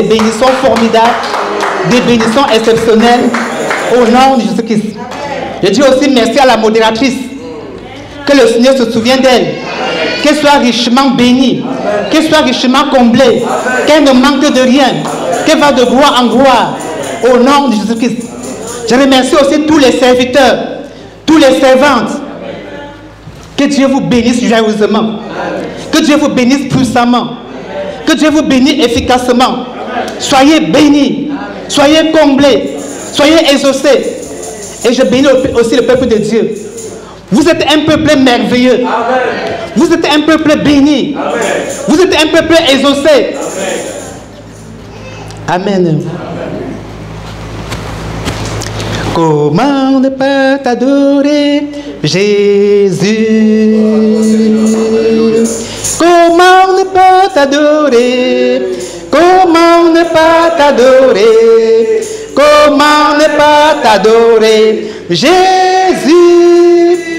des bénédictions formidables, des bénédictions exceptionnelles au nom de Jésus-Christ. Je dis aussi merci à la modératrice. Que le Seigneur se souvienne d'elle. Qu'elle soit richement bénie. Qu'elle soit richement comblée. Qu'elle ne manque de rien. Qu'elle va de gloire en gloire. Au nom de Jésus-Christ. Je remercie aussi tous les serviteurs, tous les servantes. Que Dieu vous bénisse joyeusement. Que Dieu vous bénisse puissamment. Que Dieu vous bénisse efficacement. Soyez bénis. Soyez comblés. Soyez exaucés. Et je bénis aussi le peuple de Dieu. Vous êtes un peuple merveilleux. Vous êtes un peuple béni. Vous êtes un peuple exaucé. Amen. Comment ne pas t'adorer, Jésus? Comment ne pas t'adorer? Comment ne pas t'adorer? Comment ne pas t'adorer, Jésus,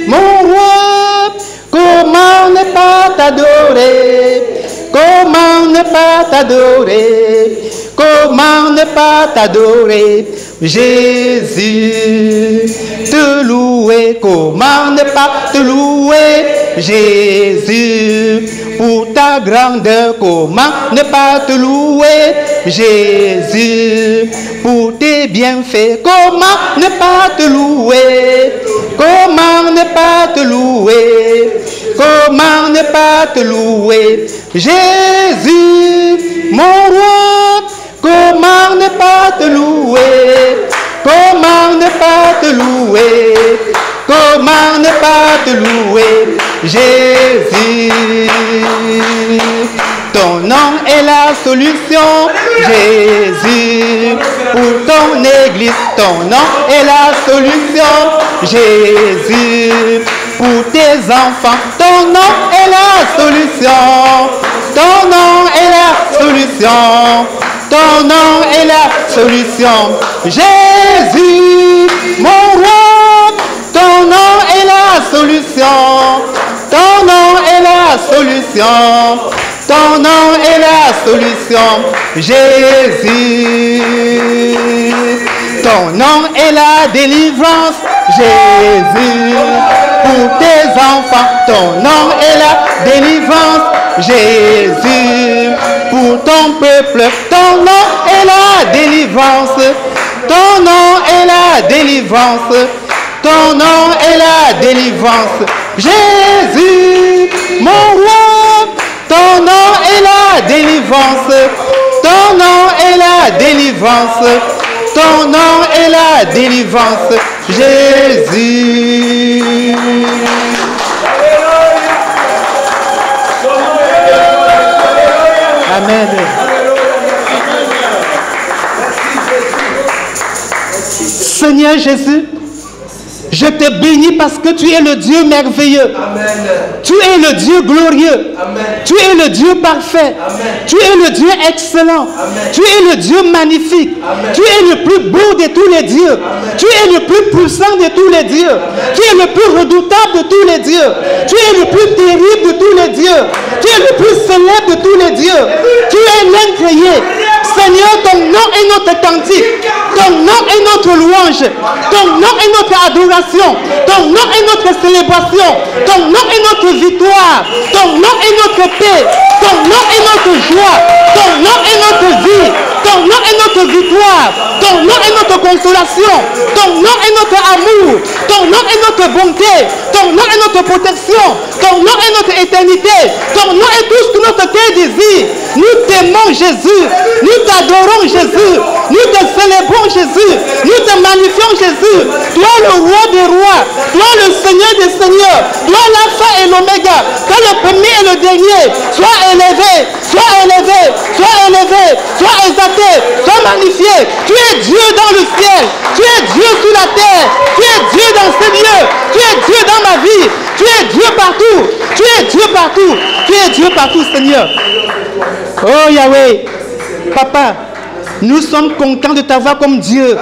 mon roi? Comment ne pas t'adorer? Comment ne pas t'adorer? Comment ne pas t'adorer, Jésus? Te louer, comment ne pas te louer, Jésus? Pour ta grandeur, comment ne pas te louer, Jésus? Pour tes bienfaits, comment ne pas te louer? Comment ne pas te louer? Comment ne pas te louer, Jésus, mon roi? Comment ne pas te louer? Comment ne pas te louer? Comment ne pas te louer, Jésus? Ton nom est la solution, Jésus. Pour ton église, ton nom est la solution, Jésus. Pour tes enfants, ton nom est la solution. Ton nom est la solution. Ton nom est la solution, Jésus, mon roi. Ton nom est la solution. Ton nom est la solution. Ton nom est la solution, Jésus. Ton nom est la délivrance, Jésus. Pour tes enfants, ton nom est la délivrance, Jésus. Pour ton peuple, ton nom est la délivrance. Ton nom est la délivrance. Ton nom est la délivrance, Jésus, mon roi. Ton nom est la délivrance. Ton nom est la délivrance. Ton nom est la délivrance, Jésus. Amen. Seigneur Jésus, je te bénis parce que tu es le Dieu merveilleux. Amen. Tu es le Dieu glorieux. Amen. Tu es le Dieu parfait. Amen. Tu es le Dieu excellent. Amen. Tu es le Dieu magnifique. Amen. Tu es le plus beau de tous les dieux. Amen. Tu es le plus puissant de tous les dieux. Amen. Tu es le plus redoutable de tous les dieux. Amen. Tu es le plus terrible de tous les dieux. Amen. Tu es le plus célèbre de tous les dieux. Amen. Tu es l'incréé. Seigneur, ton nom est notre cantique. Ton nom est notre louange. Ton nom est notre adoration. Ton nom est notre célébration. Ton nom est notre victoire. Ton nom est notre paix. Ton nom est notre joie. Ton nom est notre vie. Ton nom est notre victoire. Ton nom est notre consolation. Ton nom est notre amour. Ton nom est notre bonté. Ton nom est notre protection. Ton nom est notre éternité. Ton nom est tout ce que notre cœur désire. Nous t'aimons Jésus. Nous t'adorons Jésus. Nous te célébrons Jésus. Nous te magnifions Jésus. Toi le roi des rois. Toi le Seigneur des seigneurs. Toi l'alpha et l'oméga. Toi le premier et le dernier. Sois élevé. Sois élevé. Sois élevé. Sois exalté. Sois magnifié. Tu es Dieu dans le ciel. Tu es Dieu sur la terre. Tu es Dieu dans ces lieux. Tu es Dieu dans ma vie. Tu es Dieu partout. Tu es Dieu partout. Tu es Dieu partout, Seigneur. Oh Yahweh, Papa, nous sommes contents de t'avoir comme Dieu.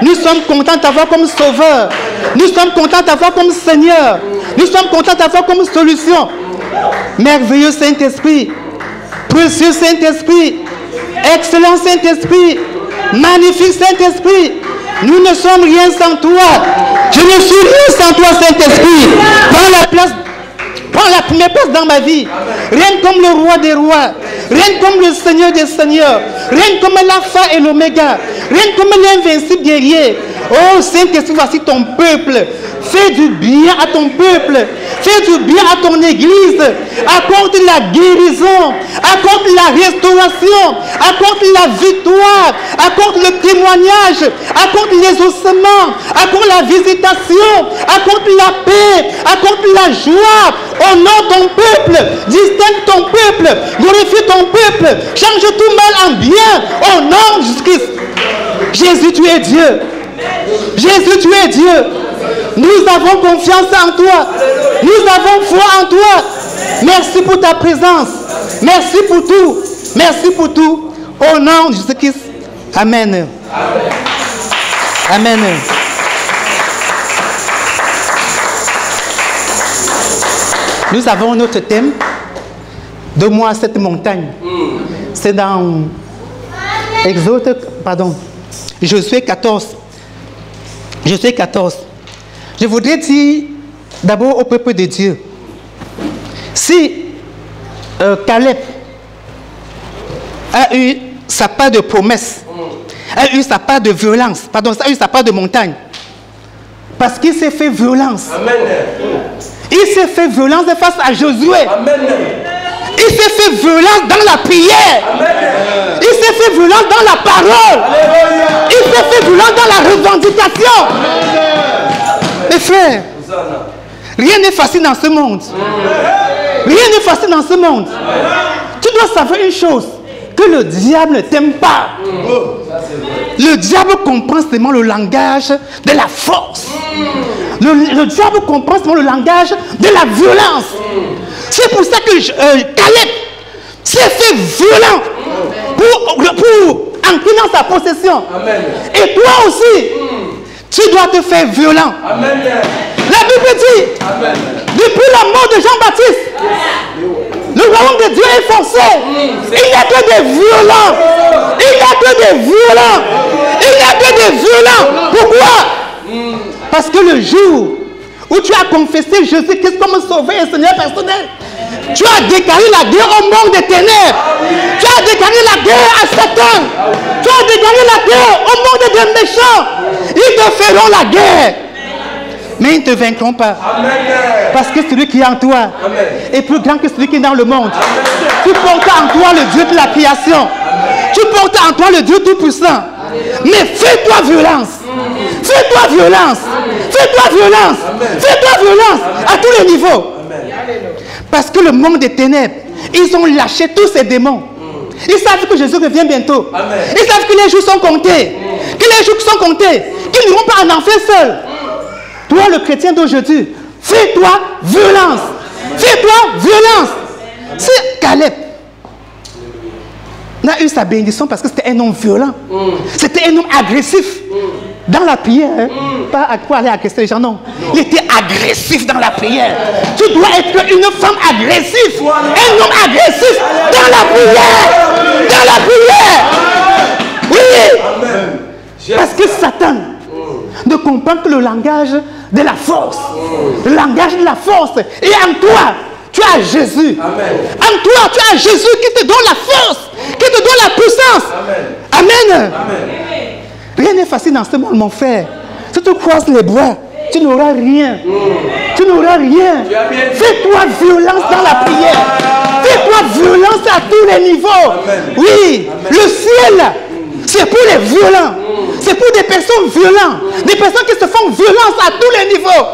Nous sommes contents de t'avoir comme Sauveur. Nous sommes contents de t'avoir comme Seigneur. Nous sommes contents de t'avoir comme solution. Merveilleux Saint-Esprit, précieux Saint-Esprit, Excellent Saint-Esprit. Magnifique Saint-Esprit. Nous ne sommes rien sans toi. Je ne suis rien sans toi, Saint-Esprit. Prends la première place dans ma vie. Règne comme le roi des rois. Règne comme le Seigneur des seigneurs. Règne comme l'alpha et l'oméga. Règne comme l'invincible guerrier. Oh Saint-Esprit, voici ton peuple. Fais du bien à ton peuple. Fais du bien à ton église. Accorde la guérison. Accorde la restauration. Accorde la victoire. Accorde le témoignage. Accorde l'exaucement. Accorde la visitation. Accorde la paix. Accorde la joie. Honore ton peuple. Distingue ton peuple. Glorifie ton peuple. Change tout mal en bien. Au nom de Jésus-Christ. Jésus, tu es Dieu. Jésus, tu es Dieu. Nous avons confiance en toi. Nous avons foi en toi. Merci pour ta présence. Merci pour tout. Merci pour tout. Au nom de Jésus-Christ. Amen. Amen. Nous avons notre thème de moi à cette montagne. C'est dans Josué 14. Josué 14. Je voudrais dire d'abord au peuple de Dieu, si Caleb a eu sa part de promesse, a eu sa part de violence, a eu sa part de montagne, parce qu'il s'est fait violence. Amen. Il s'est fait violence face à Josué. Amen. Il s'est fait violence dans la prière. Amen. Il s'est fait violence dans la parole. Amen. Il s'est fait violence dans la revendication. Amen. Mes frères, rien n'est facile dans ce monde. Rien n'est facile dans ce monde. Tu dois savoir une chose, que le diable ne t'aime pas. Le diable comprend seulement le langage de la force. Le diable comprend seulement le langage de la violence. C'est pour ça que Caleb s'est fait violent pour entrer dans sa possession. Et toi aussi, tu dois te faire violent. Amen. La Bible dit, amen, depuis la mort de Jean-Baptiste, le royaume de Dieu est forcé. Il n'y a que des violents. Il n'y a que des violents. Il n'y a que des violents. Pourquoi? Parce que le jour où tu as confessé Jésus-Christ comme sauveur et Seigneur personnel, tu as déclaré la guerre au monde des ténèbres. Tu as déclaré la guerre à Satan. Tu as déclaré la guerre au monde des méchants. Ils te feront la guerre. Mais ils ne te vaincront pas. Amen. Parce que celui qui est en toi, amen, est plus grand que celui qui est dans le monde. Amen. Tu portes en toi le Dieu de la création. Amen. Tu portes en toi le Dieu tout-puissant. Mais fais-toi violence. Fais-toi violence. Fais-toi violence. Fais-toi violence à tous les niveaux. Parce que le monde des ténèbres, ils ont lâché tous ces démons. Ils savent que Jésus revient bientôt. Amen. Ils savent que les jours sont comptés. Que les jours sont comptés. Qu'ils n'iront pas en enfer seuls. Toi, le chrétien d'aujourd'hui, fais-toi violence. Fais-toi violence. C'est Caleb n'a eu sa bénédiction parce que c'était un homme violent. C'était un homme agressif. Dans la prière, hein? Pas pour aller agresser les gens, non. Il était agressif dans la prière. Tu dois être une femme agressive. Un homme agressif dans la prière. Dans la prière. Oui. Parce que Satan ne comprend que le langage de la force. Le langage de la force. Et en toi, tu as Jésus. Amen. En toi, tu as Jésus qui te donne la force, qui te donne la puissance. Amen. Amen. Amen. Rien n'est facile dans ce monde, mon frère. Si tu croises les bras, tu n'auras rien. Tu n'auras rien. Fais-toi violence dans la prière. Fais-toi violence à tous les niveaux. Amen. Oui, amen, le ciel, c'est pour les violents. C'est pour des personnes violentes. Des personnes qui se font violence à tous les niveaux.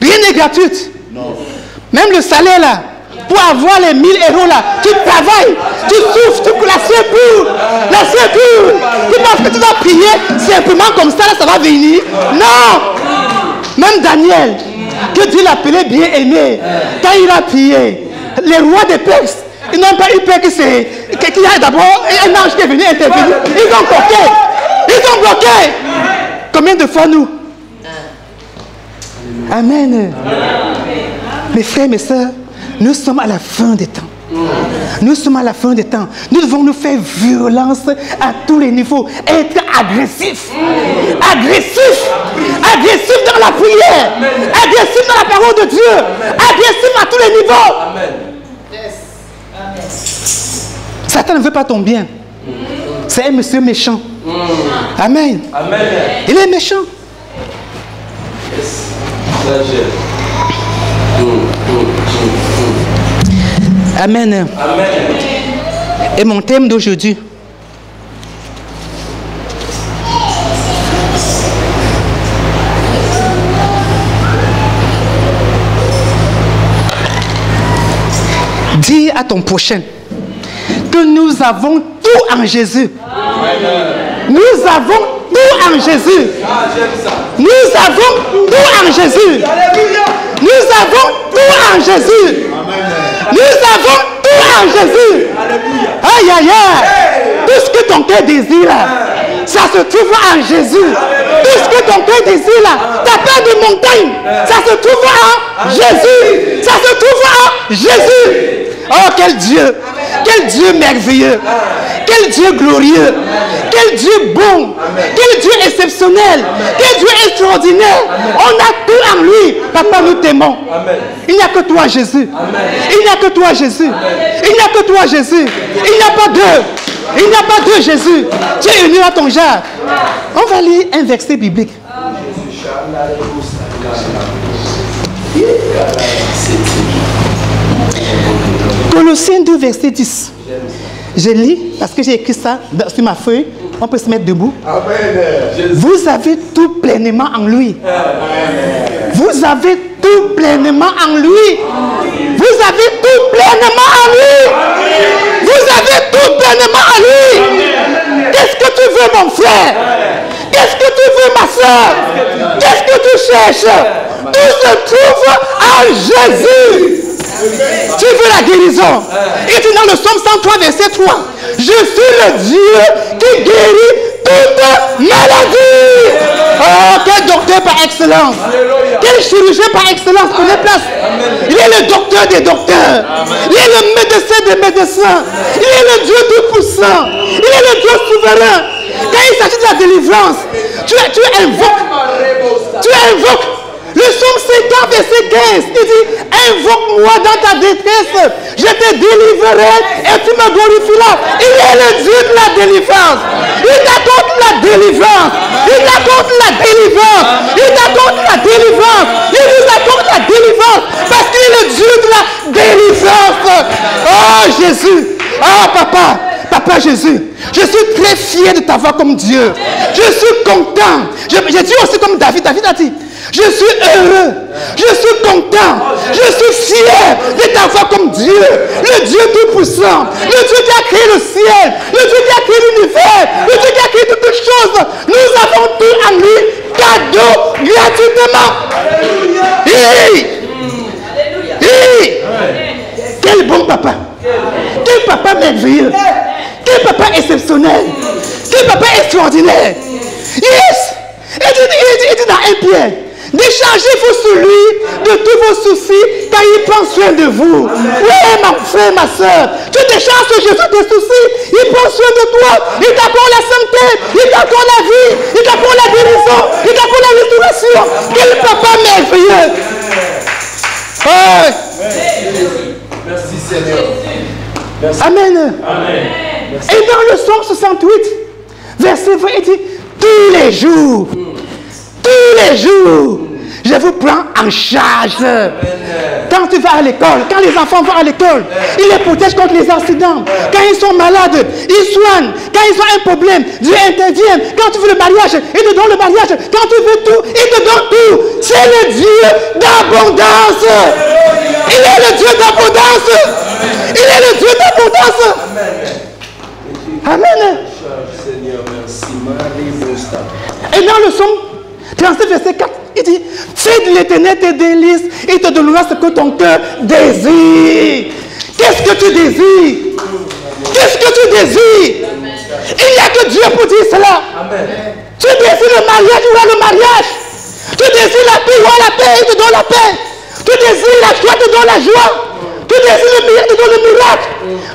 Rien n'est gratuit. Non. Même le salaire là, pour avoir les 1000 euros là, tu travailles, tu souffres, tu la secours. La secours. Tu penses que tu vas prier simplement comme ça, là, ça va venir. Non. Même Daniel, que Dieu l'appelait bien aimé, quand il a prié, les rois des Perses, ils n'ont pas eu peur qu'il y a d'abord un ange qui est venu intervenir. Ils ont bloqué. Ils ont bloqué. Combien de fois nous? Amen. Mes frères, mes sœurs, nous sommes à la fin des temps. Nous sommes à la fin des temps. Nous devons nous faire violence à tous les niveaux. Être agressif. Agressif. Agressif dans la prière. Agressif dans la parole de Dieu. Agressif à tous les niveaux. Satan ne veut pas ton bien. C'est un monsieur méchant. Amen. Il est méchant. Amen. Et mon thème d'aujourd'hui, dis à ton prochain que nous avons tout en Jésus. Nous avons tout en Jésus. Nous avons tout en Jésus. Nous avons tout en Jésus. Nous avons tout en Jésus. Aïe, aïe, aïe. Tout ce que ton cœur désire, ça se trouve en Jésus. Tout ce que ton cœur désire, ta peur de montagne, ça se trouve en Jésus. Ça se trouve en Jésus. Oh, quel Dieu! Quel Dieu merveilleux! Quel Dieu glorieux! Quel Dieu bon! Quel Dieu exceptionnel! Quel Dieu extraordinaire! On a tout en lui! Papa, nous t'aimons! Il n'y a que toi, Jésus! Il n'y a que toi, Jésus! Il n'y a que toi, Jésus! Il n'y a pas deux! Il n'y a pas deux, Jésus! Tu es uni à ton genre! On va lire un verset biblique. Colossiens 2, verset 10. Je lis parce que j'ai écrit ça sur ma feuille. On peut se mettre debout. Vous avez tout pleinement en lui. Vous avez tout pleinement en lui. Vous avez tout pleinement en lui. Vous avez tout pleinement en lui. Qu'est-ce que tu veux, mon frère? Qu'est-ce que tu veux, ma soeur? Qu'est-ce que tu cherches? Tout se trouve en Jésus. Tu veux la guérison? Et tu dans le psaume 103, verset 3. Je suis le Dieu qui guérit toute maladie. Oh, quel docteur par excellence. Quel chirurgien par excellence pour les places. Il est le docteur des docteurs. Il est le médecin des médecins. Il est le Dieu tout-puissant. Il est le Dieu souverain. Quand il s'agit de la délivrance, tu invoques. Le psaume 50, verset 15, il dit, invoque-moi dans ta détresse, je te délivrerai et tu me glorifieras. Il est le Dieu de la délivrance. Il t'accorde la délivrance. Il t'accorde la délivrance. Il t'accorde la délivrance. Il nous accorde la délivrance parce qu'il est le Dieu de la délivrance. Oh Jésus. Oh papa. Papa Jésus, je suis très fier de t'avoir comme Dieu. Je suis content. Je dis aussi comme David. David a dit, je suis heureux. Je suis content. Je suis fier de t'avoir comme Dieu. Le Dieu tout-puissant. Le Dieu qui a créé le ciel. Le Dieu qui a créé l'univers. Le Dieu qui a créé toutes les choses. Nous avons tout en lui. Cadeau gratuitement. Quel bon papa. Quel papa merveilleux. Quel papa exceptionnel. Quel papa extraordinaire. Yes. Il dit dans 1 Pierre, déchargez-vous sur lui de tous vos soucis car il prend soin de vous. Oui, mon frère, ma soeur. Tu décharges sur Jésus tes soucis. Il prend soin de toi. Il t'accorde la santé. Il t'accorde la vie. Il t'accorde la guérison. Il t'accorde la restauration. Quel papa merveilleux. Oh. Merci Seigneur. Merci. Amen. Amen. Et dans le psaume 68, verset 20, il dit, tous les jours, je vous prends en charge. Quand tu vas à l'école, quand les enfants vont à l'école, il les protège contre les accidents. Quand ils sont malades, ils soignent. Quand ils ont un problème, Dieu intervient. Quand tu veux le mariage, il te donne le mariage. Quand tu veux tout, il te donne tout. C'est le Dieu d'abondance. Il est le Dieu d'abondance. Il est le Dieu d'abondance. Amen. Et dans le psaume 37, verset 4, il dit, fais de l'Éternel tes délices, il te donnera ce que ton cœur désire. Qu'est-ce que tu désires? Qu'est-ce que tu désires? Il n'y a que Dieu pour dire cela. Tu désires le mariage, il aura le mariage. Tu désires la paix, il aura la paix, il te donne la paix. Tu désires la joie, il te donne la joie. Tu désires le meilleur, te donne le miracle.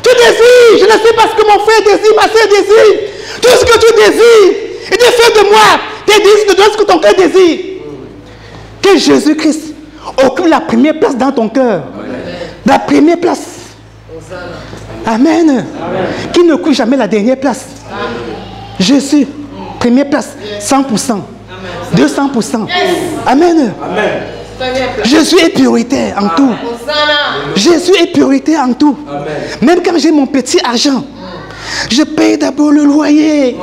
Tu désires, je ne sais pas ce que mon frère désire, ma soeur désire. Tout ce que tu désires, il te fait de moi. Tes désirs te donnent ce que ton cœur désire. Que Jésus-Christ occupe la première place dans ton cœur. La première place. Amen. Amen. Qui ne couche jamais la dernière place. Jésus, première place, 100%. 200%. Amen. Amen. Jésus est prioritaire en tout. Jésus est prioritaire en tout. Même quand j'ai mon petit argent, je paye d'abord le loyer.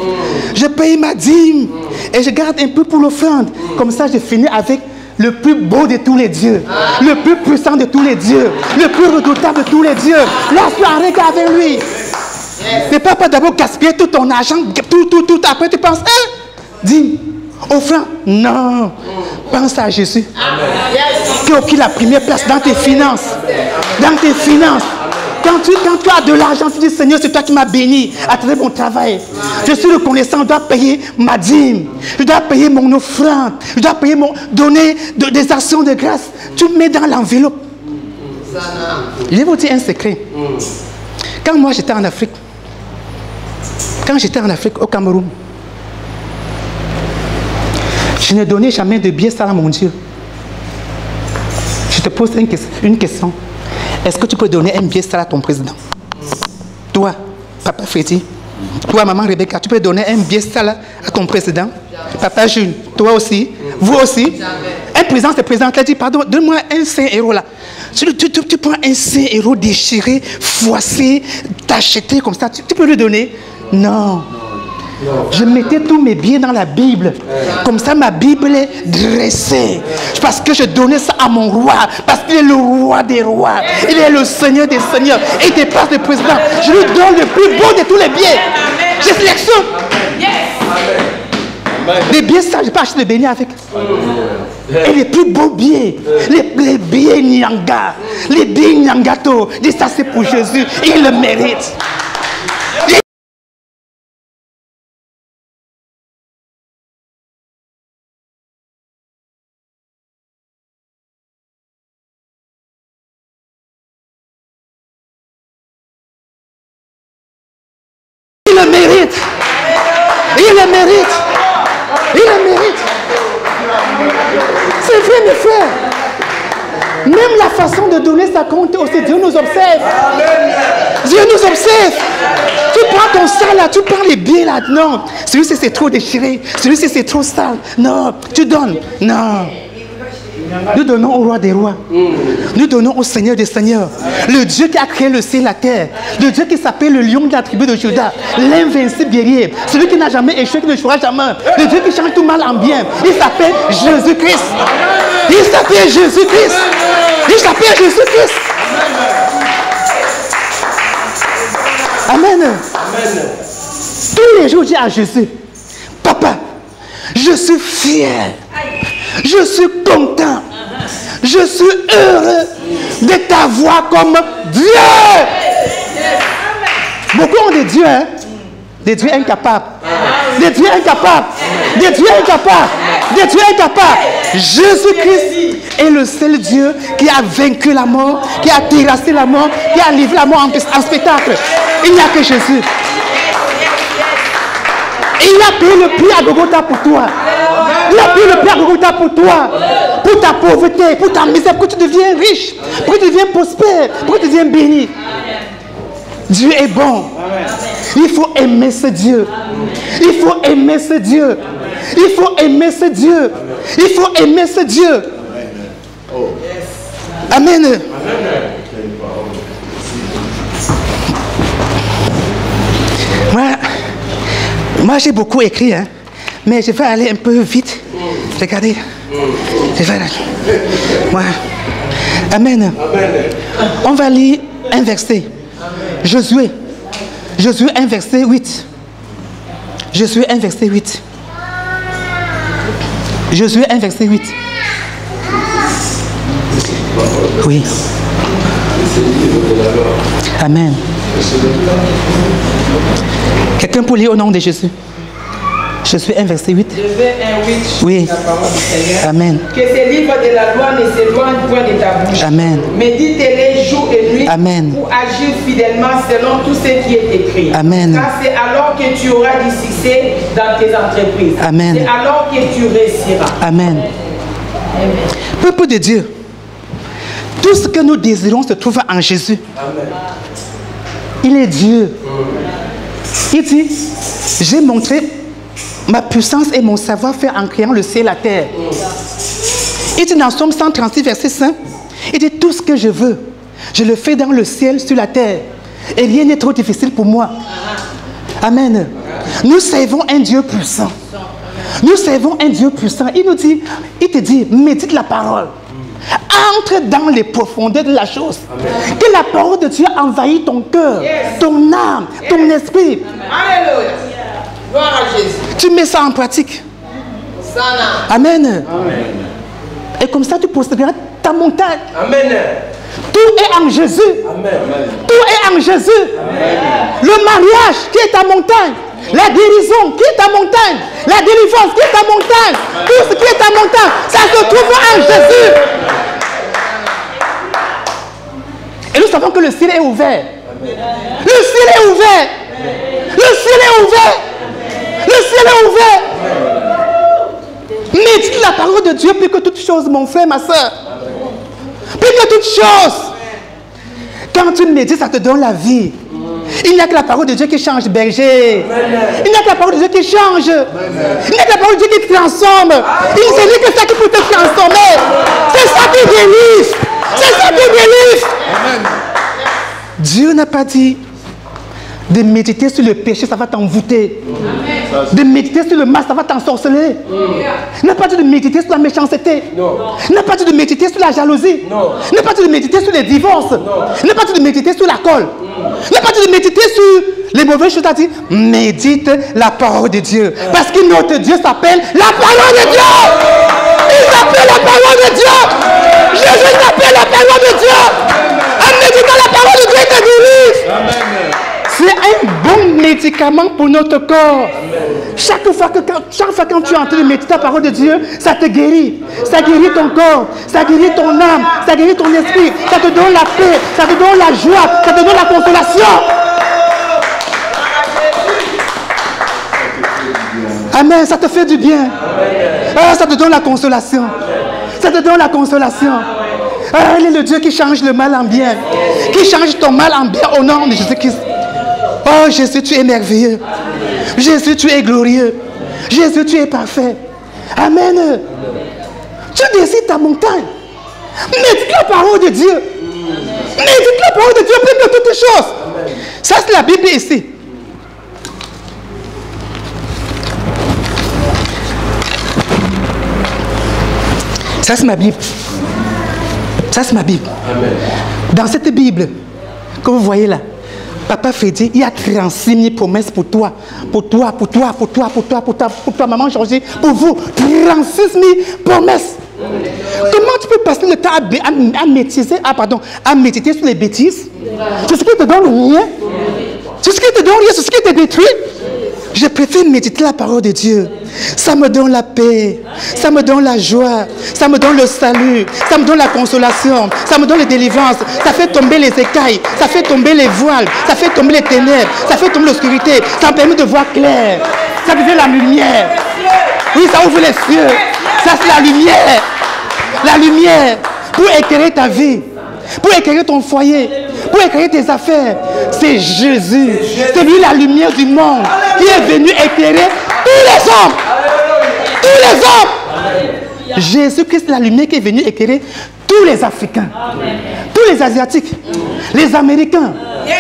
Je paye ma dîme. Et je garde un peu pour l'offrande. Comme ça, je finis avec le plus beau de tous les dieux. Le plus puissant de tous les dieux. Le plus redoutable de tous les dieux. Là, tu as un regard avec lui. Ne pas d'abord gaspiller tout ton argent. Tout. Après, tu penses, dîme. Offrande. Non. Pense à Jésus. Qui occupe la première place dans tes finances. Dans tes finances. Quand tu as de l'argent, tu dis, Seigneur, c'est toi qui m'as béni à travers mon travail. Je suis reconnaissant, je dois payer ma dîme. Je dois payer mon offrande. Je dois payer donner des actions de grâce. Tu mets dans l'enveloppe. Je vais vous dire un secret. Quand moi j'étais en Afrique, au Cameroun, je ne donnais jamais de billets sales à mon Dieu. Je te pose une question. Est-ce que tu peux donner un billet sale à ton président? Toi, Papa Freddy, toi, Maman Rebecca, tu peux donner un billet sale à ton président? Papa Jules, toi aussi, vous aussi. Un président, c'est président qui a dit, pardon, donne-moi un 5 € là. Tu prends un 5 € déchiré, froissé, tacheté comme ça, tu peux lui donner? Non. Je mettais tous mes billets dans la Bible. Comme ça, ma Bible est dressée. Parce que je donnais ça à mon roi. Parce qu'il est le roi des rois. Il est le Seigneur des seigneurs. Et il dépasse le président. Je lui donne le plus beau de tous les billets. Je sélectionne. Les billets, ça, je peux acheter des beignets avec. Et les plus beaux billets. Les billets Nyanga. Les billets Nyangato. Dis ça, c'est pour Jésus. Il le mérite. Il le mérite. Il le mérite. Il le mérite. C'est vrai, mes frères. Même la façon de donner ça compte aussi. Dieu nous observe. Dieu nous observe. Tu prends ton sang là, tu prends les billets là. Non. Celui-ci c'est trop déchiré. Celui-ci c'est trop sale. Non. Tu donnes. Non. Nous donnons au roi des rois. Nous donnons au Seigneur des seigneurs. Le Dieu qui a créé le ciel et la terre. Le Dieu qui s'appelle le lion de la tribu de Juda. L'invincible guerrier. Celui qui n'a jamais échoué, qui ne jouera jamais. Le Dieu qui change tout mal en bien. Il s'appelle Jésus-Christ. Il s'appelle Jésus-Christ. Il s'appelle Jésus-Christ. Amen. Tous les jours, je dis à Jésus, Papa, je suis fier. Je suis content. Je suis heureux de t'avoir comme Dieu. Beaucoup ont des dieux, hein? Des dieux incapables. Des dieux incapables. Des dieux incapables. Des dieux incapables. Jésus-Christ est le seul Dieu qui a vaincu la mort, qui a terrassé la mort, qui a livré la mort en spectacle. Il n'y a que Jésus. Il a payé le prix à Golgotha pour toi. Il a payé le prix à Golgotha pour toi. Pour ta pauvreté, pour ta misère, pour que tu deviens riche, pour que tu deviens prospère, pour que tu deviens béni. Dieu est bon. Il faut aimer ce Dieu. Il faut aimer ce Dieu. Il faut aimer ce Dieu. Il faut aimer ce Dieu. Amen. Moi j'ai beaucoup écrit, hein, mais je vais aller un peu vite. Regardez. Je vais aller. Ouais. Amen. On va lire un verset. Josué 1, verset 8. Josué 1, verset 8. Josué 1, verset 8. Oui. Amen. Quelqu'un pour lire au nom de Jésus. Josué 1, verset 8. Josué 1, 8. Oui. La parole du Seigneur. Amen. Que ces livres de la loi ne s'éloignent point de ta bouche. Amen. Médite-les jour et nuit. Amen. Pour agir fidèlement selon tout ce qui est écrit. Amen. Car c'est alors que tu auras du succès dans tes entreprises. Amen. C'est alors que tu réussiras. Amen. Peuple de Dieu, tout ce que nous désirons se trouve en Jésus. Amen. Il est Dieu. Il dit, j'ai montré ma puissance et mon savoir-faire en créant le ciel et la terre. Il dit dans Somme 136, verset 5, il dit, tout ce que je veux, je le fais dans le ciel, sur la terre. Et rien n'est trop difficile pour moi. Amen. Nous servons un Dieu puissant. Nous servons un Dieu puissant. Il nous dit, il te dit, médite la parole. Entre dans les profondeurs de la chose. Amen. Que la parole de Dieu envahisse ton cœur, ton âme, ton esprit. Alléluia. Gloire à Jésus. Tu mets ça en pratique. Amen. Amen. Et comme ça, tu posséderas ta montagne. Amen. Tout est en Jésus. Amen. Tout est en Jésus. Amen. Le mariage qui est ta montagne. La guérison qui est ta montagne. La délivrance qui est ta montagne. Tout ce qui est ta montagne, ça se trouve en Jésus. Et nous savons que le ciel est ouvert. Le ciel est ouvert. Le ciel est ouvert. Le ciel est ouvert. Médite la parole de Dieu plus que toute chose, mon frère, ma soeur. Plus que toute chose. Quand tu médites, ça te donne la vie. Il n'y a que la parole de Dieu qui change, berger. Il n'y a que la parole de Dieu qui change. Il n'y a que la parole de Dieu qui transforme. Il ne dit que ça qui peut te transformer. C'est ça qui délivre. C'est ça qui délivre. Dieu n'a pas dit de méditer sur le péché, ça va t'envoûter. De méditer sur le mal, ça va t'ensorceler. Il n'a pas dit de méditer sur la méchanceté. Il n'a pas dit de méditer sur la jalousie. Il n'a pas dit de méditer sur les divorces. Il n'a pas dit de méditer sur la colle. Il n'a pas dit de méditer sur les mauvaises choses. Il a dit médite la parole de Dieu. Parce que notre Dieu s'appelle la parole de Dieu. Il s'appelle la parole de Dieu. Jésus s'appelle la parole de Dieu. En méditant la parole de Dieu, il te délivre. C'est un bon médicament pour notre corps. Chaque fois quand tu es en train de méditer la parole de Dieu, ça te guérit. Ça guérit ton corps, ça guérit ton âme, ça guérit ton esprit. Ça te donne la paix, ça te donne la joie, ça te donne la consolation. Amen, ça te fait du bien. Ah, ça te donne la consolation. Ça te donne la consolation. Ah, il est le Dieu qui change le mal en bien. Qui change ton mal en bien au nom de Jésus-Christ. Oh Jésus, tu es merveilleux. Jésus, tu es glorieux. Jésus, tu es parfait. Amen. Tu décides ta montagne. Médite la parole de Dieu. Médite la parole de Dieu plus que toutes choses. Ça, c'est la Bible ici. Ça, c'est ma Bible. Ça, c'est ma Bible. Amen. Dans cette Bible que vous voyez là, Papa Freddy, il y a 36 000 promesses pour toi. Pour toi, pour toi, pour toi, pour toi, pour toi, pour toi, maman Georgie, pour vous. 36 000 promesses. Comment tu peux passer le temps à méditer sur les bêtises? C'est ce qui te donne rien. C'est ce qui te donne rien, c'est ce qui te détruit. Je préfère méditer la parole de Dieu. Ça me donne la paix, ça me donne la joie, ça me donne le salut, ça me donne la consolation, ça me donne la délivrance, ça fait tomber les écailles, ça fait tomber les voiles, ça fait tomber les ténèbres, ça fait tomber l'obscurité, ça me permet de voir clair, ça devient la lumière. Oui, ça ouvre les cieux, ça c'est la lumière pour éclairer ta vie, pour éclairer ton foyer, pour éclairer tes affaires. C'est Jésus, c'est lui la lumière du monde qui est venu éclairer tous les hommes. Tous les hommes. Jésus-Christ, la lumière qui est venue éclairer tous les Africains, tous les Asiatiques, les Américains,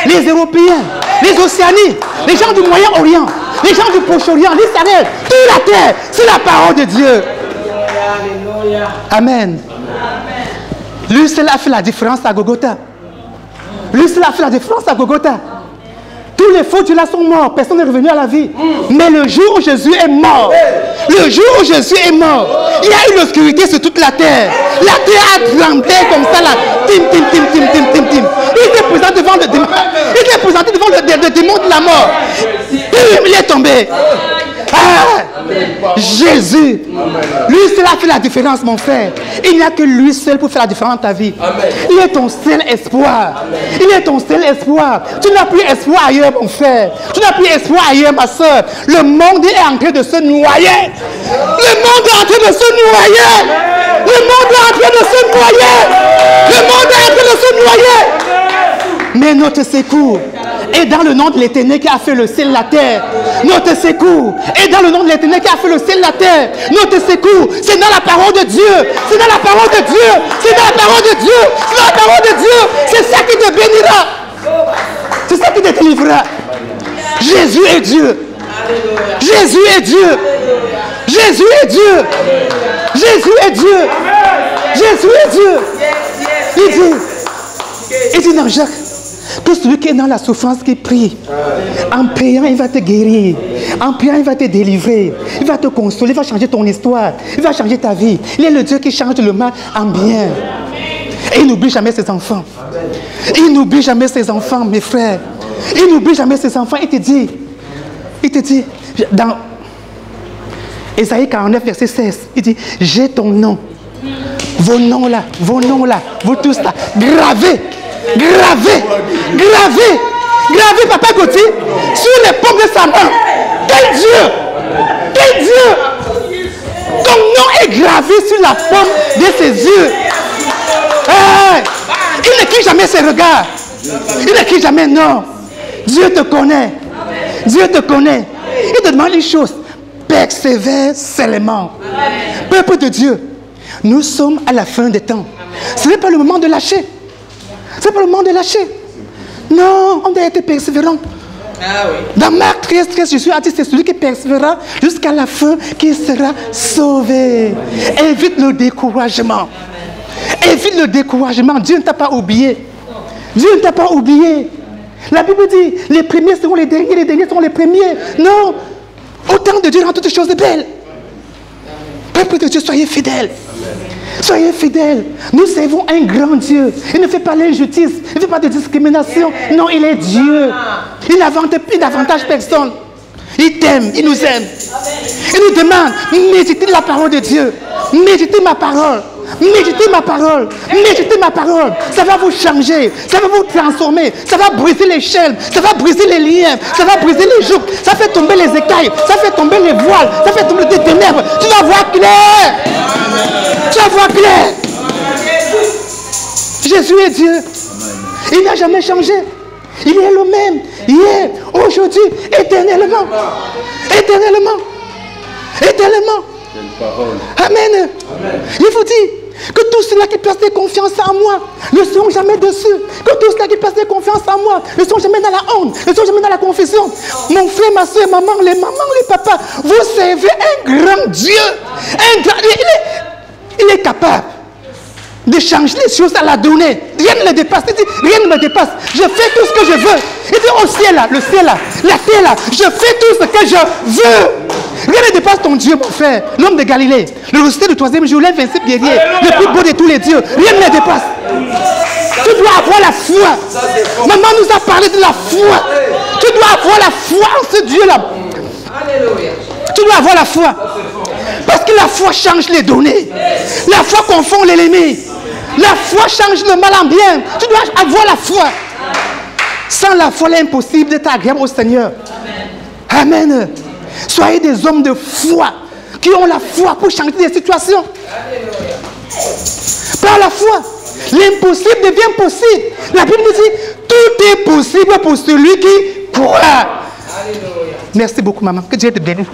les Européens, les Océanies, les gens du Moyen-Orient, les gens du Proche-Orient, l'Israël, toute la terre. C'est la parole de Dieu. Amen. Lui seul a fait la différence à Golgotha. Lui seul a fait la différence à Golgotha. Tous les faux dieux là sont morts. Personne n'est revenu à la vie. Mais le jour où Jésus est mort, le jour où Jésus est mort, il y a une obscurité sur toute la terre. La terre a tremblé comme ça là. Tim, tim, tim, tim, tim, tim, tim. Il était présenté devant le démon. Il était présenté devant le démon de la mort. Il est tombé. Ah, Jésus. Lui seul a fait la différence, mon frère. Il n'y a que lui seul pour faire la différence dans ta vie. Il est ton seul espoir. Il est ton seul espoir. Tu n'as plus espoir ailleurs, mon frère. Tu n'as plus espoir ailleurs, ma soeur. Le monde est en train de se noyer. Le monde est en train de se noyer. Le monde est en train de se noyer. Le monde est en train de se noyer. Mais notre secours est dans le nom de l'Éternel qui a fait le ciel et la terre. Notre secours est dans le nom de l'Éternel qui a fait le ciel et la terre. Notre secours, c'est dans la parole de Dieu. C'est dans la parole de Dieu. C'est dans la parole de Dieu. C'est dans la parole de Dieu. C'est ça qui te bénira. C'est ça qui te délivrera. Jésus est Dieu. Jésus est Dieu. Jésus est Dieu. Jésus est Dieu. Jésus est Dieu. Il dit dans Jacques que celui qui est dans la souffrance qui prie, en priant, il va te guérir. En priant, il va te délivrer. Il va te consoler, il va changer ton histoire. Il va changer ta vie. Il est le Dieu qui change le mal en bien. Et il n'oublie jamais ses enfants. Il n'oublie jamais ses enfants, mes frères. Il n'oublie jamais ses enfants. Il te dit, dans Ésaïe 49, verset 16, il dit, j'ai ton nom. Vos noms là, vous tous là, gravés, Papa Gauthier, sur les paumes de sa main. Quel Dieu! Ton nom est gravé sur la paume de ses yeux. Hey, il ne quitte jamais ses regards. Il ne quitte jamais, non. Dieu te connaît. Dieu te connaît. Il te demande une chose. Persévère seulement. Peuple de Dieu, nous sommes à la fin des temps. Ce n'est pas le moment de lâcher. Ce n'est pas le moment de lâcher. Non, on doit être persévérant. Dans Marc 13, Jésus a dit, c'est celui qui persévérera jusqu'à la fin qui sera sauvé. Évite le découragement. Évite le découragement. Dieu ne t'a pas oublié. Dieu ne t'a pas oublié. La Bible dit, les premiers seront les derniers seront les premiers. Non. Au temps de Dieu rend toutes choses belles. Peuple de Dieu, soyez fidèles. Soyez fidèles. Nous servons un grand Dieu. Il ne fait pas l'injustice. Il ne fait pas de discrimination. Non, il est Dieu. Il n'avantage personne. Il t'aime. Il nous aime. Il nous demande, méditez la parole de Dieu. Méditez ma parole. Méditez ma parole. Méditez ma parole. Ça va vous changer. Ça va vous transformer. Ça va briser les chaînes. Ça va briser les liens. Ça va briser les jougs. Ça fait tomber les écailles. Ça fait tomber les voiles. Ça fait tomber des ténèbres. Tu vas voir clair. Tu vas voir clair. Jésus est Dieu. Il n'a jamais changé. Il est le même. Hier, aujourd'hui, éternellement. Éternellement. Éternellement. Amen. Il vous dit que tous ceux-là qui placent confiance en moi ne seront jamais dessus. Que tous ceux-là qui placent confiance en moi ne seront jamais dans la honte, ne seront jamais dans la confusion. Mon frère, ma soeur, maman, les papas, vous servez un grand Dieu. Il est capable de changer les choses à la donnée. Rien ne le dépasse. Il dit, rien ne me dépasse. Je fais tout ce que je veux. Il dit, au ciel là, le ciel là, la terre là, je fais tout ce que je veux. Rien ne dépasse ton Dieu, mon frère. L'homme de Galilée, le ressuscité du 3e jour, l'invincible guerrier, le plus beau de tous les dieux. Rien ne le dépasse. Tu dois avoir la foi. Maman nous a parlé de la foi. Tu dois avoir la foi en ce Dieu-là. Tu dois avoir la foi. Parce que la foi change les données. La foi confond l'ennemi. La foi change le mal en bien. Tu dois avoir la foi. Sans la foi, il est impossible d'être agréable au Seigneur. Amen. Soyez des hommes de foi qui ont la foi pour changer des situations. Par la foi, l'impossible devient possible. La Bible dit, tout est possible pour celui qui croit. Merci beaucoup, maman. Que Dieu te bénisse.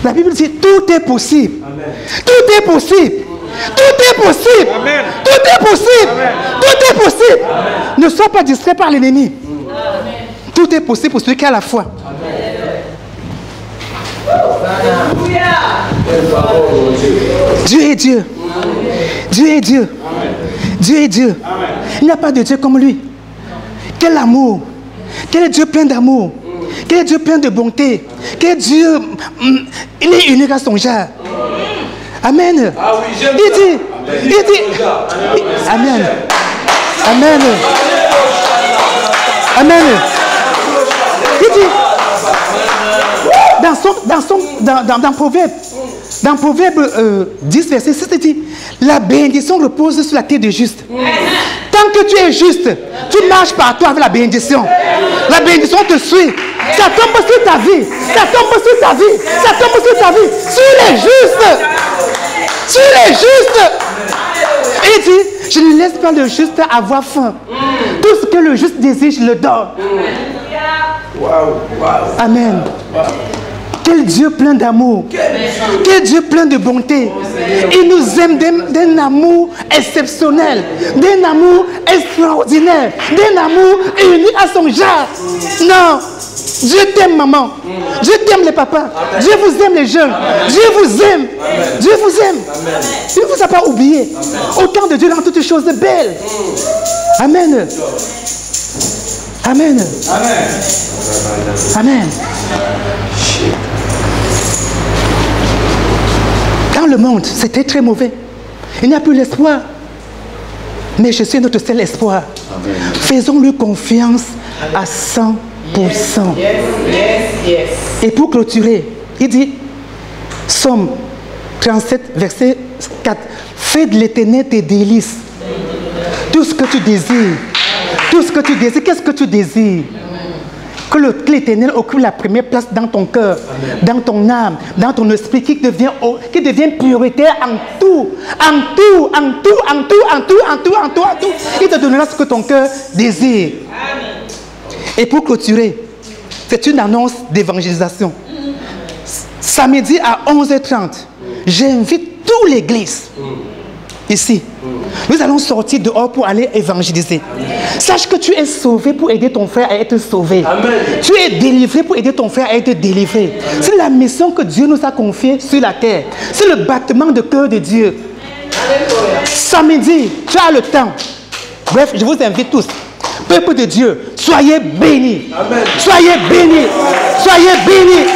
La Bible dit, tout est possible. Amen. Tout est possible. Tout est possible. Amen. Tout est possible. Amen. Tout est possible. Amen. Ne sois pas distrait par l'ennemi. Tout est possible pour celui qui a la foi. Dieu est Dieu. Dieu est Dieu. Dieu est Dieu. Il n'y a pas de Dieu comme lui. Quel amour. Quel Dieu plein d'amour. Quel Dieu plein de bonté. Quel Dieu. Il est unique à son genre. Amen. Il dit. Amen. Amen. Amen. Il dit. Dans Dans Proverbe 10, verset 6, il dit, la bénédiction repose sur la tête du juste. Tant que tu es juste, tu marches par toi avec la bénédiction. La bénédiction te suit. Ça tombe sur ta vie. Ça tombe sur ta vie. Ça tombe sur ta vie. Sur les justes. Sur les justes. Et il dit, je ne laisse pas le juste avoir faim. Tout ce que le juste désire, je le donne. Amen. Quel Dieu plein d'amour. Quel Dieu plein de bonté. Il nous aime d'un amour exceptionnel. D'un amour extraordinaire. D'un amour unique à son genre. Non. Dieu t'aime, maman. Dieu t'aime, les papas. Dieu vous aime, les jeunes. Dieu vous aime. Dieu vous aime. Il ne vous a pas oublié. Autant de Dieu dans toutes choses belles. Amen. Amen. Amen. Dans le monde, c'était très mauvais. Il n'y a plus l'espoir. Mais je suis notre seul espoir. Faisons-lui confiance à 100%. Et pour clôturer, il dit, Psaume 37, verset 4, fais de l'Éternel tes délices. Tout ce que tu désires. Tout ce que tu désires, qu'est-ce que tu désires? Que l'Éternel occupe la première place dans ton cœur, dans ton âme, dans ton esprit, qui devient prioritaire en tout. En tout, en tout, en tout, en tout, en tout, en tout, en tout. Il te donnera ce que ton cœur désire. Et pour clôturer, c'est une annonce d'évangélisation. Samedi à 11h30, j'invite toute l'église ici. Nous allons sortir dehors pour aller évangéliser. Sache que tu es sauvé pour aider ton frère à être sauvé. Amen. Tu es délivré pour aider ton frère à être délivré. C'est la mission que Dieu nous a confiée sur la terre. C'est le battement de cœur de Dieu. Samedi, tu as le temps. Bref, je vous invite tous. Peuple de Dieu, soyez bénis. Amen. Soyez bénis. Soyez bénis.